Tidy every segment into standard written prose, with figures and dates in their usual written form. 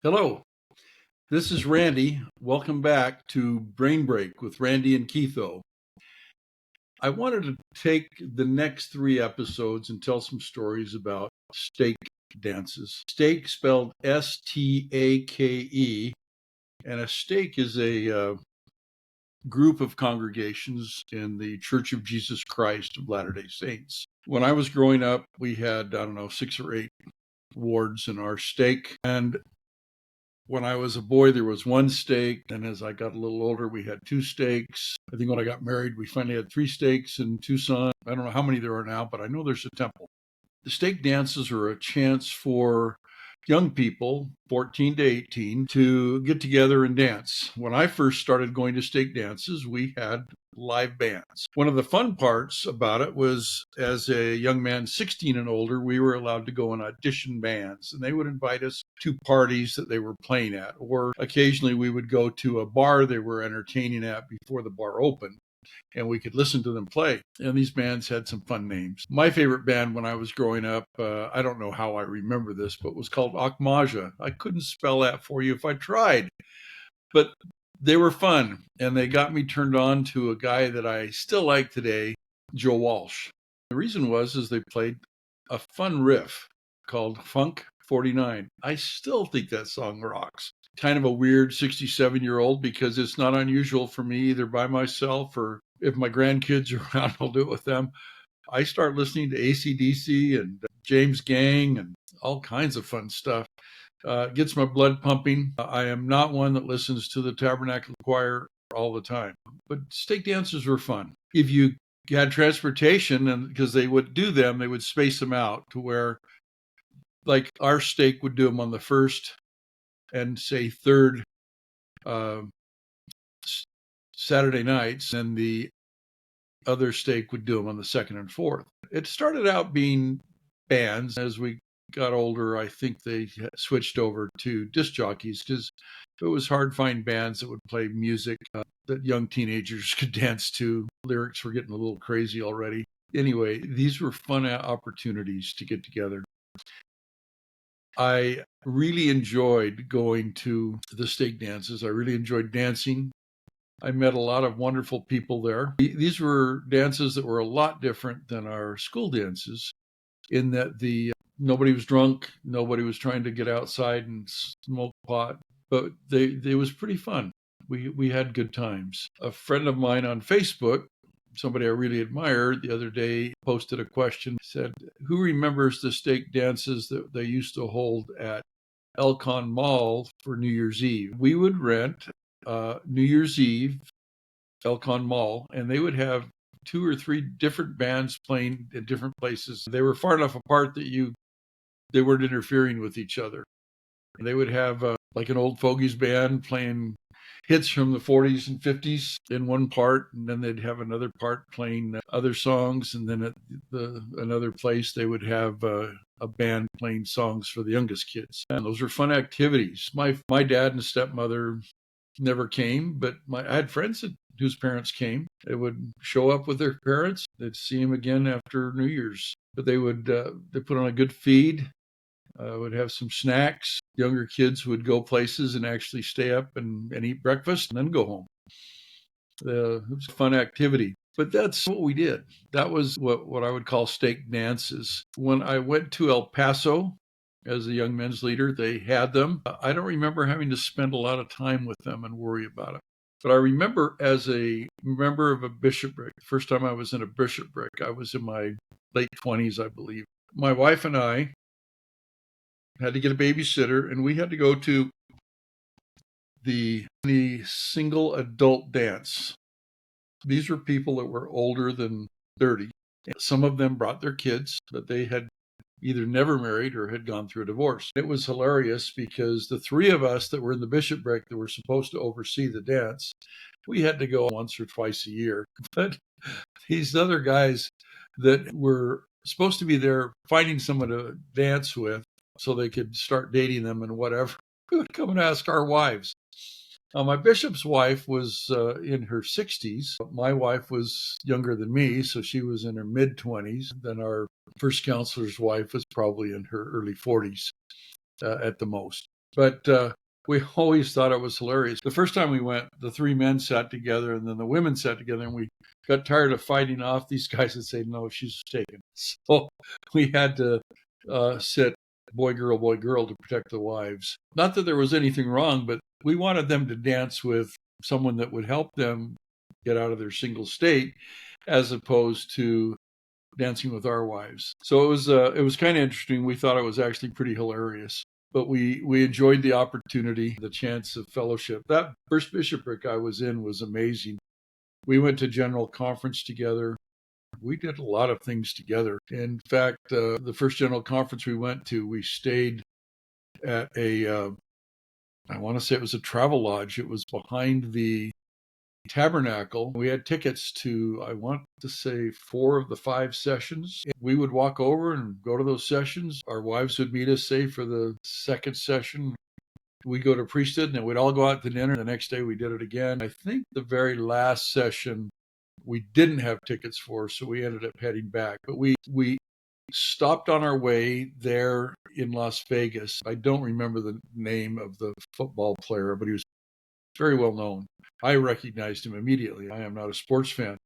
Hello, this is Randy. Welcome back to Brain Break with Randy and Keitho. I wanted to take the next three episodes and tell some stories about stake dances. Stake spelled Stake, and a stake is a group of congregations in the Church of Jesus Christ of Latter-day Saints. When I was growing up, we had, 6 or 8 wards in our stake, and when I was a boy, there was one stake. And as I got a little older, we had 2 stakes. I think when I got married, we finally had 3 stakes in Tucson. I don't know how many there are now, but I know there's a temple. The stake dances are a chance for young people, 14 to 18, to get together and dance. When I first started going to stake dances, we had live bands. One of the fun parts about it was, as a young man, 16 and older, we were allowed to go and audition bands, and they would invite us to parties that they were playing at, or occasionally we would go to a bar they were entertaining at before the bar opened, and we could listen to them play. And these bands had some fun names. My favorite band when I was growing up, I don't know how I remember this, but was called Akmaja. I couldn't spell that for you if I tried, but they were fun, and they got me turned on to a guy that I still like today, Joe Walsh. The reason is they played a fun riff called Funk 49. I still think that song rocks. Kind of a weird 67-year-old, because it's not unusual for me, either by myself or if my grandkids are around, I'll do it with them. I start listening to AC/DC and James Gang and all kinds of fun stuff. Gets my blood pumping. I am not one that listens to the Tabernacle Choir all the time, but stake dances were fun. If you had transportation, and because they would do them, they would space them out to where, like, our stake would do them on the first and say third Saturday nights, and the other stake would do them on the second and fourth. It started out being bands. As we got older, I think they switched over to disc jockeys, because it was hard to find bands that would play music that young teenagers could dance to. Lyrics were getting a little crazy already. Anyway, these were fun opportunities to get together. I really enjoyed going to the stake dances. I really enjoyed dancing. I met a lot of wonderful people there. These were dances that were a lot different than our school dances, in that nobody was drunk, nobody was trying to get outside and smoke pot, but they was pretty fun. We had good times. A friend of mine on Facebook, somebody I really admired, the other day posted a question, said, "Who remembers the stake dances that they used to hold at Elcon Mall for New Year's Eve?" We would rent New Year's Eve, Elcon Mall, and they would have 2 or 3 different bands playing at different places. They were far enough apart that they weren't interfering with each other. They would have like an old Fogies band playing hits from the 40s and 50s in one part, and then they'd have another part playing other songs, and then at another place they would have a band playing songs for the youngest kids. And those were fun activities. My dad and stepmother never came, but I had friends whose parents came. They would show up with their parents. They'd see them again after New Year's. But they put on a good feed, would have some snacks. Younger kids would go places and actually stay up and eat breakfast and then go home. It was a fun activity. But that's what we did. That was what I would call stake dances. When I went to El Paso as a young men's leader, they had them. I don't remember having to spend a lot of time with them and worry about it. But I remember, as a member of a bishopric, the first time I was in a bishopric, I was in my late 20s, I believe. My wife and I had to get a babysitter, and we had to go to the single adult dance. These were people that were older than 30. Some of them brought their kids, but they had either never married or had gone through a divorce. It was hilarious, because the 3 of us that were in the bishopric that were supposed to oversee the dance, we had to go once or twice a year. But these other guys that were supposed to be there finding someone to dance with so they could start dating them and whatever, we would come and ask our wives. My bishop's wife was in her 60s. My wife was younger than me, so she was in her mid-20s. Then our first counselor's wife was probably in her early 40s at the most. But we always thought it was hilarious. The first time we went, the three men sat together and then the women sat together, and we got tired of fighting off these guys and say, no, she's taken. So we had to sit boy, girl to protect the wives. Not that there was anything wrong, but we wanted them to dance with someone that would help them get out of their single state, as opposed to dancing with our wives. So it was kind of interesting. We thought it was actually pretty hilarious. But we enjoyed the opportunity, the chance of fellowship. That first bishopric I was in was amazing. We went to General Conference together. We did a lot of things together. In fact, the first General Conference we went to, we stayed at I want to say it was a travel lodge. It was behind the tabernacle. We had tickets to, I want to say, 4 of the 5 sessions. We would walk over and go to those sessions. Our wives would meet us, say, for the second session. We go to priesthood, and then we'd all go out to dinner. The next day we did it again. I think the very last session we didn't have tickets for, so we ended up heading back. But we stopped on our way there in Las Vegas. I don't remember the name of the football player, but he was very well known. I recognized him immediately. I am not a sports fan,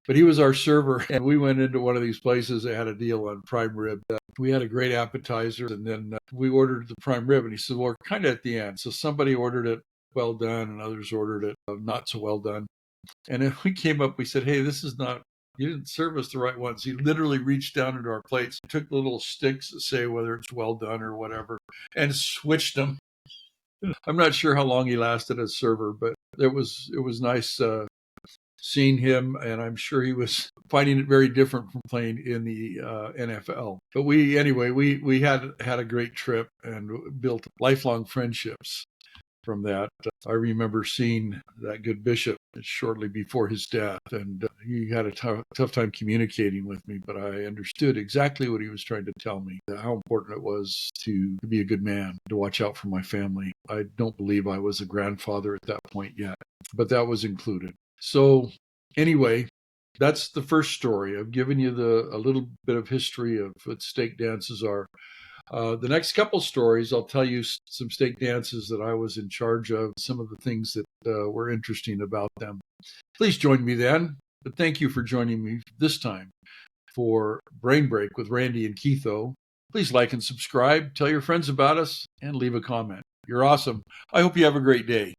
but he was our server, and we went into one of these places that had a deal on prime rib. We had a great appetizer, and then we ordered the prime rib, and he said, well, we're kind of at the end. So somebody ordered it well done, and others ordered it not so well done. And then we came up, we said, hey, this is not, you didn't serve us the right ones. He literally reached down into our plates, took the little sticks that say whether it's well done or whatever, and switched them. I'm not sure how long he lasted as server, but it was nice seeing him, and I'm sure he was finding it very different from playing in the NFL. But we had a great trip and built lifelong friendships from that. I remember seeing that good bishop shortly before his death, and he had a tough time communicating with me, but I understood exactly what he was trying to tell me, how important it was to be a good man, to watch out for my family. I don't believe I was a grandfather at that point yet, but that was included. So anyway, that's the first story. I've given you a little bit of history of what stake dances are. The next couple stories, I'll tell you some stake dances that I was in charge of, some of the things that were interesting about them. Please join me then. But thank you for joining me this time for Brain Break with Randy and Keitho. Please like and subscribe, tell your friends about us, and leave a comment. You're awesome. I hope you have a great day.